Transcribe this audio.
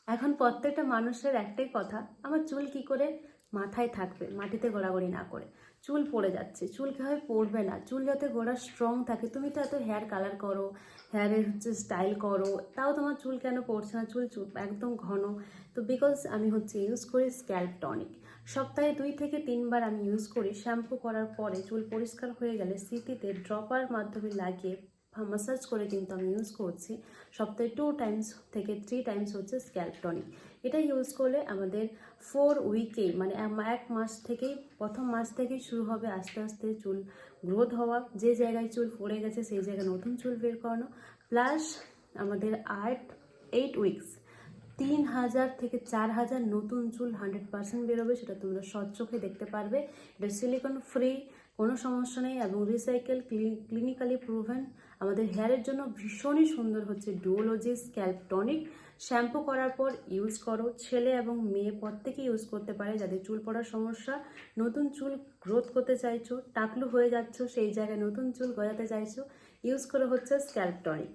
এখন প্রত্যেকটা মানুষের একটাই কথা, আমার চুল কি করে মাথায় থাকবে মাটিতে গড়াগড়ি না করে। চুল পড়ে যাচ্ছে, চুল কীভাবে পড়বে না, চুল যাতে গোড়া স্ট্রং থাকে। তুমি তো এত হেয়ার কালার করো, হেয়ারের স্টাইল করো, তাও তোমার চুল কেন পড়ছে না, চুল একদম ঘন। তো বিকজ আমি ইউজ করি স্ক্যাল্প টনিক। সপ্তাহে 2 থেকে 3 বার আমি ইউজ করি। শ্যাম্পু করার পরে চুল পরিষ্কার হয়ে গেলে সিটিতে ড্রপার মাধ্যমে লাগিয়ে মাসাজ করে কিন্তু আমি ইউজ করছি। সপ্তাহে 2 টাইমস থেকে 3 টাইমস হচ্ছে স্ক্যাল্প টনিক। এটা ইউজ করলে আমাদের 4 উইকেই মানে 1 মাস থেকেই, প্রথম মাস থেকেই শুরু হবে আস্তে আস্তে চুল গ্রোথ হওয়া। যে জায়গায় চুল পড়ে গেছে সেই জায়গায় নতুন চুল বের করানো। প্লাস আমাদের 8 উইকস 3000 থেকে 4000 নতুন চুল 100% বেরোবে। সেটা তোমরা স্বচক্ষে দেখতে পারবে। এটা সিলিকন ফ্রি, কোনো সমস্যা নেই এবং রিসাইকেল, ক্লিনিক্যালি প্রুভেন। আমাদের হেয়ারের জন্য ভীষণই সুন্দর হচ্ছে ডুওলজি স্ক্যাল্প টনিক। শ্যাম্পু করার পর ইউজ করো। ছেলে এবং মেয়ে প্রত্যেকে ইউজ করতে পারে। যাদের চুল পড়ার সমস্যা, নতুন চুল গ্রোথ করতে চাইছো, টাকলু হয়ে যাচ্ছ, সেই জায়গায় নতুন চুল গজাতে চাইছো, ইউজ করে হচ্ছে স্ক্যাল্প টনিক।